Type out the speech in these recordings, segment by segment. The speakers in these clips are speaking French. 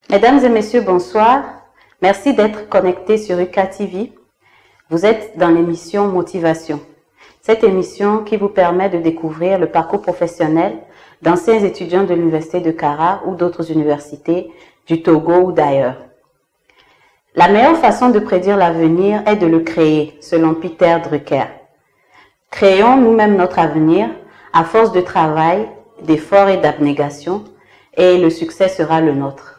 Mesdames et messieurs, bonsoir. Merci d'être connectés sur UCA TV. Vous êtes dans l'émission Motivation. Cette émission qui vous permet de découvrir le parcours professionnel d'anciens étudiants de l'Université de Kara ou d'autres universités du Togo ou d'ailleurs. La meilleure façon de prédire l'avenir est de le créer, selon Peter Drucker. Créons nous-mêmes notre avenir à force de travail, d'efforts et d'abnégation, et le succès sera le nôtre.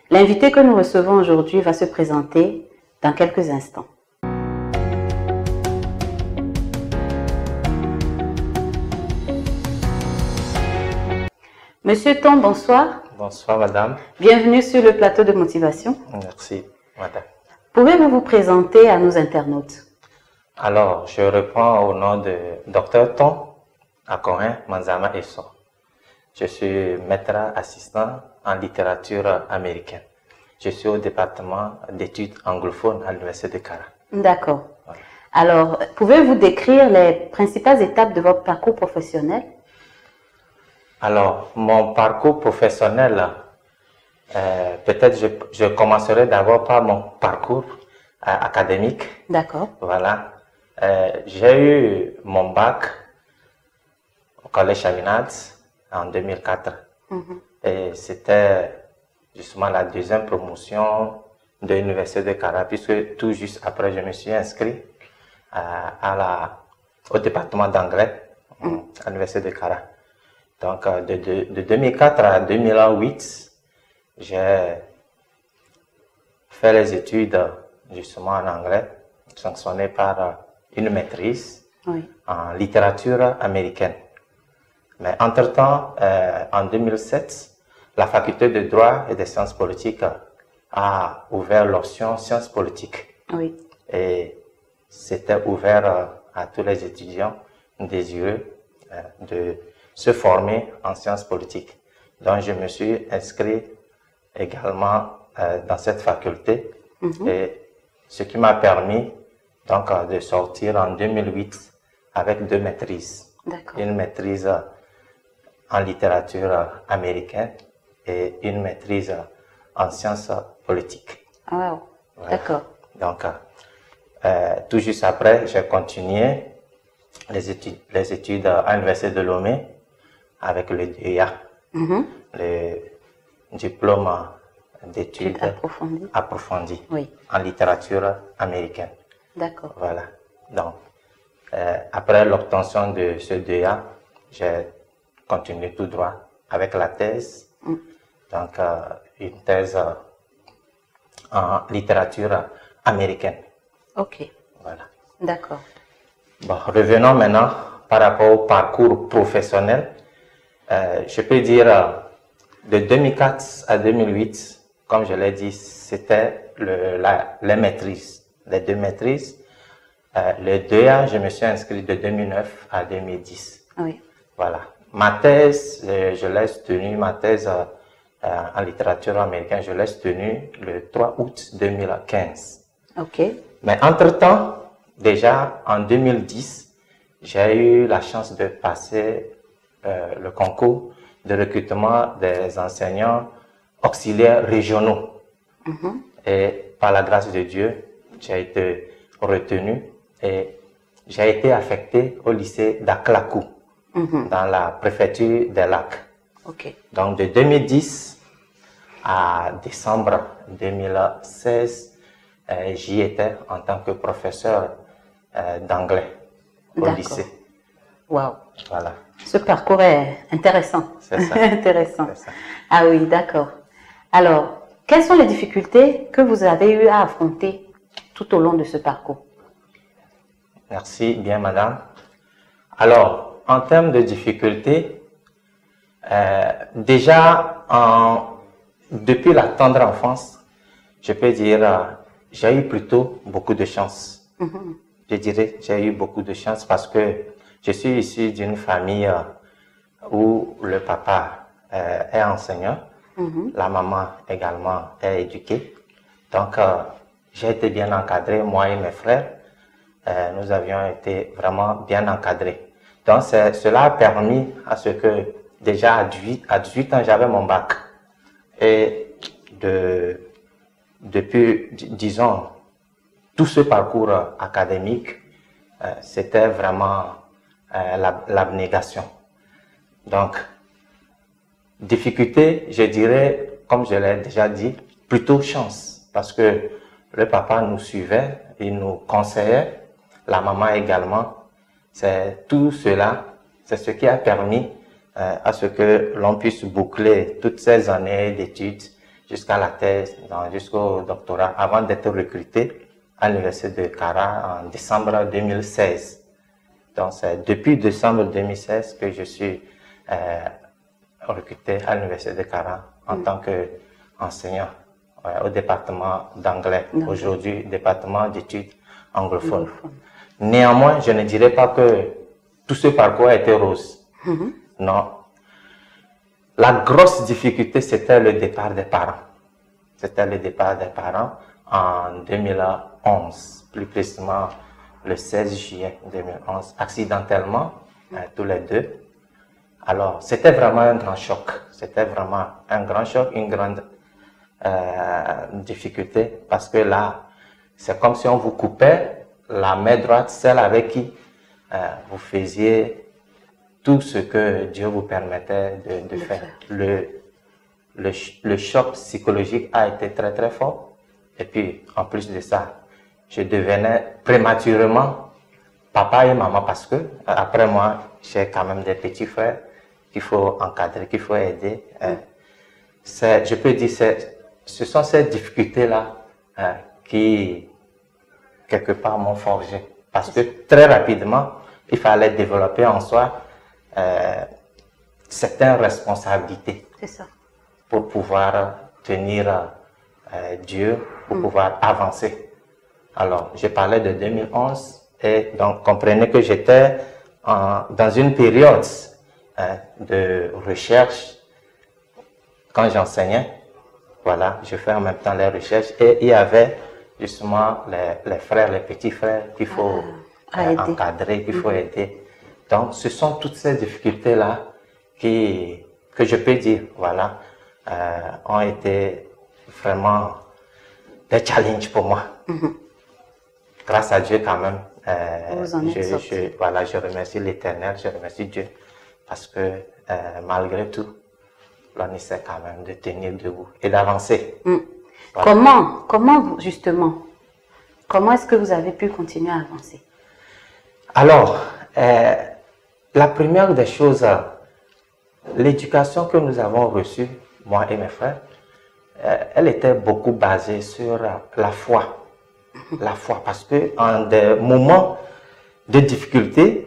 L'invité que nous recevons aujourd'hui va se présenter dans quelques instants. Monsieur Tom, bonsoir. Bonsoir, madame. Bienvenue sur le plateau de Motivation. Merci, madame. Pouvez-vous vous présenter à nos internautes? Alors, je reprends au nom de Dr Tom Akorin Manzama Eso. Je suis maître assistant en littérature américaine. Je suis au département d'études anglophones à l'Université de Kara. D'accord. Voilà. Alors, pouvez-vous décrire les principales étapes de votre parcours professionnel? Alors, mon parcours professionnel, peut-être je commencerai d'abord par mon parcours académique. D'accord. Voilà. J'ai eu mon bac au Collège Chaminade en 2004. Et c'était justement la deuxième promotion de l'Université de Kara, puisque tout juste après, je me suis inscrit au département d'anglais à l'Université de Kara. Donc, de 2004 à 2008, j'ai fait les études justement en anglais, sanctionnées par une maîtrise en littérature américaine. Mais entre-temps, en 2007, la faculté de droit et des sciences politiques a ouvert l'option sciences politiques. Oui. Et c'était ouvert à tous les étudiants désireux de se former en sciences politiques. Donc, je me suis inscrit également dans cette faculté, et ce qui m'a permis donc de sortir en 2008 avec 2 maîtrises. Une maîtrise en littérature américaine et une maîtrise en sciences politiques. Wow. Voilà. D'accord. Donc, tout juste après, j'ai continué les études à l'Université de Lomé avec le DEA, le diplôme d'études approfondies en littérature américaine. D'accord. Voilà. Donc, après l'obtention de ce DEA, j'ai continué tout droit avec la thèse. Donc, une thèse en littérature américaine. Ok. Voilà. D'accord. Bon, revenons maintenant par rapport au parcours professionnel. Je peux dire de 2004 à 2008, comme je l'ai dit, c'était les maîtrises, les 2 maîtrises. Le DEA, je me suis inscrit de 2009 à 2010. Oui. Voilà. Ma thèse, je l'ai tenue, ma thèse en littérature américaine, je l'ai tenue le 3 août 2015. Ok. Mais entre-temps, déjà en 2010, j'ai eu la chance de passer le concours de recrutement des enseignants auxiliaires régionaux. Et par la grâce de Dieu, j'ai été retenu et j'ai été affecté au lycée d'Aklakou, dans la préfecture des Lacs. Okay. Donc de 2010 à décembre 2016, j'y étais en tant que professeur d'anglais au lycée. Wow. Voilà. Ce parcours est intéressant. C'est ça. Intéressant. C'est ça. Ah oui, d'accord. Alors, quelles sont les difficultés que vous avez eu à affronter tout au long de ce parcours? Merci bien, madame. Alors, en termes de difficultés, déjà, depuis la tendre enfance, je peux dire, j'ai eu plutôt beaucoup de chance. Je dirais, j'ai eu beaucoup de chance parce que je suis issu d'une famille où le papa est enseignant, la maman également est éduquée. Donc, j'ai été bien encadré, moi et mes frères. Nous avions été vraiment bien encadrés. Donc, cela a permis à ce que, déjà à 18 ans, j'avais mon bac. Et depuis, disons, tout ce parcours académique, c'était vraiment l'abnégation. Donc, difficulté, je dirais, comme je l'ai déjà dit, plutôt chance, parce que le papa nous suivait, il nous conseillait, la maman également. C'est tout cela, c'est ce qui a permis à ce que l'on puisse boucler toutes ces années d'études jusqu'à la thèse, jusqu'au doctorat, avant d'être recruté à l'université de Kara en décembre 2016. Donc, c'est depuis décembre 2016 que je suis recruté à l'université de Kara en tant qu'enseignant au département d'anglais, aujourd'hui département d'études anglophones. Néanmoins, je ne dirais pas que tout ce parcours a été rose. Non. La grosse difficulté, c'était le départ des parents. C'était le départ des parents en 2011, plus précisément le 16 juillet 2011, accidentellement, tous les deux. Alors, c'était vraiment un grand choc. C'était vraiment un grand choc, une grande difficulté, parce que là, c'est comme si on vous coupait la main droite, celle avec qui vous faisiez tout ce que Dieu vous permettait de faire. Le choc psychologique a été très très fort. Et puis, en plus de ça, je devenais prématurément papa et maman parce que, après moi, j'ai quand même des petits frères qu'il faut encadrer, qu'il faut aider. Je peux dire, ce sont ces difficultés-là qui, quelque part, m'ont forgé. Parce que très rapidement, il fallait développer en soi certaines responsabilités. C'est ça. Pour pouvoir tenir Dieu, pour pouvoir avancer. Alors, je parlais de 2011 et donc comprenez que j'étais dans une période de recherche quand j'enseignais. Voilà, je fais en même temps les recherches et il y avait justement les frères, les petits frères qu'il faut encadrer, qu'il faut aider. Donc, ce sont toutes ces difficultés-là que je peux dire, voilà, ont été vraiment des challenges pour moi. Grâce à Dieu quand même, voilà, je remercie l'Éternel, je remercie Dieu parce que malgré tout, l'on essaie quand même de tenir debout et d'avancer. Voilà. Comment justement, comment est-ce que vous avez pu continuer à avancer? Alors, la première des choses, l'éducation que nous avons reçue, moi et mes frères, elle était beaucoup basée sur la foi. La foi, parce que en des moments de difficulté,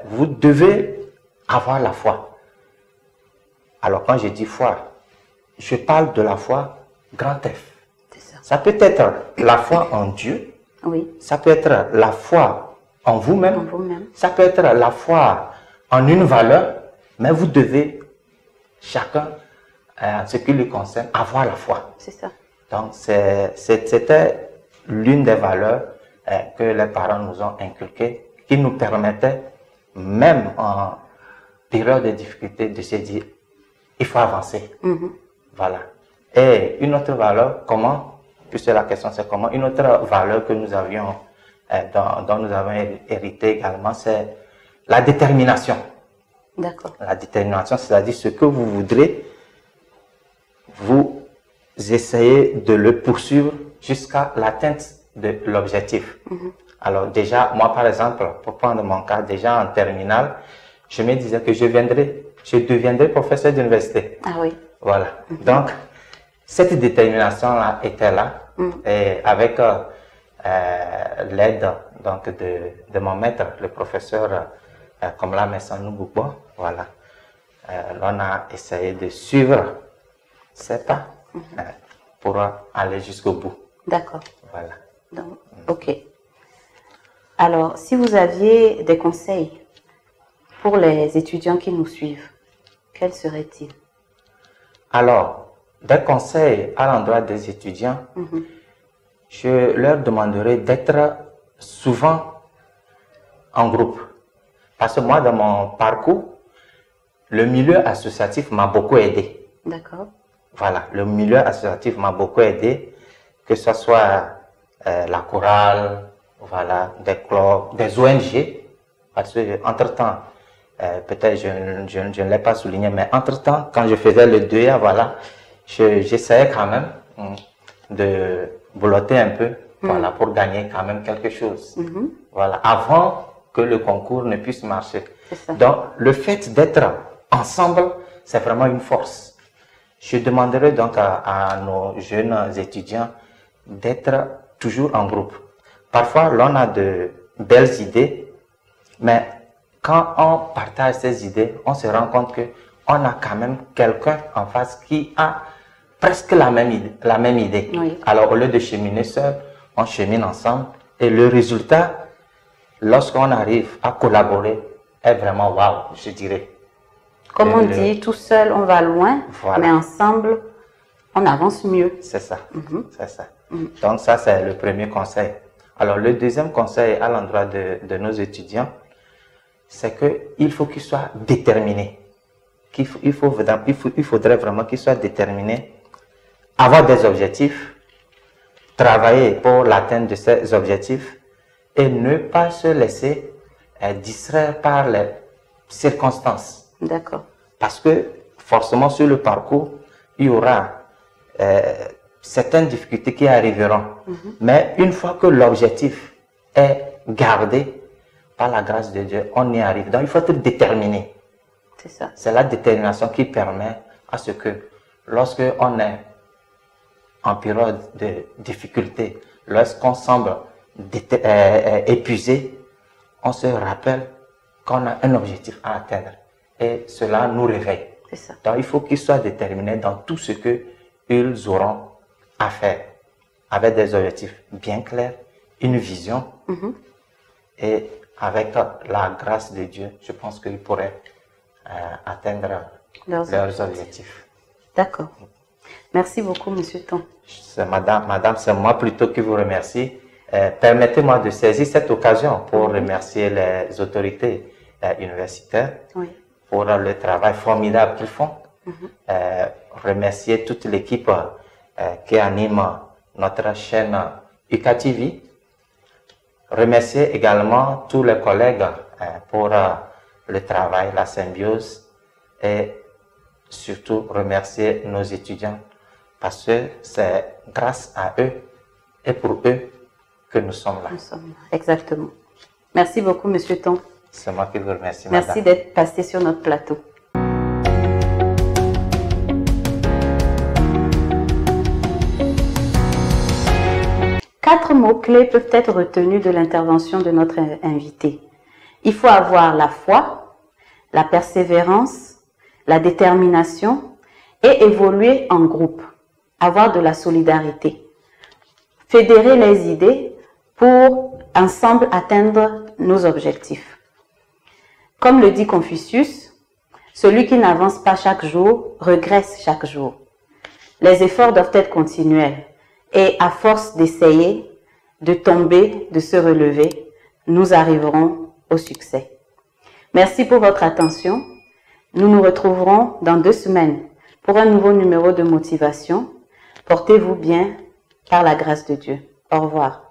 vous devez avoir la foi. Alors quand je dis foi, je parle de la foi grand F. Ça peut être la foi en Dieu, ça peut être la foi en vous-même, ça peut être la foi en une valeur, mais vous devez, chacun, en ce qui lui concerne, avoir la foi. C'est ça. Donc, c'était l'une des valeurs que les parents nous ont inculquées, qui nous permettait, même en période de difficulté, de se dire, il faut avancer. Voilà. Et une autre valeur, comment, puisque la question c'est comment, une autre valeur que nous avions, dont nous avons hérité également, c'est la détermination. D'accord. La détermination, c'est-à-dire ce que vous voudrez, vous essayez de le poursuivre jusqu'à l'atteinte de l'objectif. Alors déjà, moi par exemple, pour prendre mon cas, déjà en terminale, je me disais que je deviendrai professeur d'université. Ah oui. Voilà. Donc, cette détermination-là était là. Et avec l'aide donc de mon maître, le professeur Komla Messanou Boukbo, voilà. On a essayé de suivre ces pas pour aller jusqu'au bout. D'accord. Voilà. Donc, ok. Alors, si vous aviez des conseils pour les étudiants qui nous suivent, quels seraient-ils? Alors, des conseils à l'endroit des étudiants, je leur demanderai d'être souvent en groupe. Parce que moi, dans mon parcours, le milieu associatif m'a beaucoup aidé. D'accord. Voilà, le milieu associatif m'a beaucoup aidé, que ce soit la chorale, voilà, des clubs, des ONG, parce que entre-temps, peut-être je ne l'ai pas souligné, mais entre-temps, quand je faisais le 2A, voilà, j'essayais quand même de boulotter un peu, voilà, pour gagner quand même quelque chose. Voilà, avant que le concours ne puisse marcher. Donc, le fait d'être ensemble, c'est vraiment une force. Je demanderai donc à nos jeunes étudiants d'être toujours en groupe. Parfois, l'on a de belles idées, mais quand on partage ces idées, on se rend compte qu'on a quand même quelqu'un en face qui a presque la même idée. Oui. Alors, au lieu de cheminer seul, on chemine ensemble et le résultat, lorsqu'on arrive à collaborer, est vraiment waouh, je dirais. Comme on dit, tout seul on va loin, voilà. Mais ensemble on avance mieux. C'est ça, c'est ça. Donc ça c'est le premier conseil. Alors le deuxième conseil à l'endroit de nos étudiants, c'est qu'il faut qu'ils soient déterminés. Il faudrait vraiment qu'ils soient déterminés, avoir des objectifs, travailler pour l'atteinte de ces objectifs et ne pas se laisser distraire par les circonstances. D'accord. Parce que forcément sur le parcours, il y aura certaines difficultés qui arriveront. Mais une fois que l'objectif est gardé, par la grâce de Dieu, on y arrive. Donc il faut être déterminé. C'est ça. C'est la détermination qui permet à ce que lorsque on est en période de difficulté, lorsqu'on semble épuisé, on se rappelle qu'on a un objectif à atteindre. Et cela nous réveille. C'est ça. Donc il faut qu'ils soient déterminés dans tout ce qu'ils auront à faire, avec des objectifs bien clairs, une vision, et avec la grâce de Dieu, je pense qu'ils pourraient atteindre leurs objectifs. D'accord. Merci beaucoup, Monsieur Ton. Madame, c'est moi plutôt qui vous remercie. Permettez-moi de saisir cette occasion pour remercier les autorités universitaires pour le travail formidable qu'ils font. Remercier toute l'équipe qui anime notre chaîne UKTV. Remercier également tous les collègues pour le travail, la symbiose, et surtout remercier nos étudiants parce que c'est grâce à eux et pour eux que nous sommes là. Nous sommes là, exactement. Merci beaucoup, Monsieur Ton. C'est moi qui vous remercie, madame. Merci d'être passé sur notre plateau. Quatre mots-clés peuvent être retenus de l'intervention de notre invité. Il faut avoir la foi, la persévérance, la détermination et évoluer en groupe. Avoir de la solidarité. Fédérer les idées pour ensemble atteindre nos objectifs. Comme le dit Confucius, celui qui n'avance pas chaque jour regresse chaque jour. Les efforts doivent être continuels et à force d'essayer, de tomber, de se relever, nous arriverons au succès. Merci pour votre attention. Nous nous retrouverons dans 2 semaines pour un nouveau numéro de motivation. Portez-vous bien par la grâce de Dieu. Au revoir.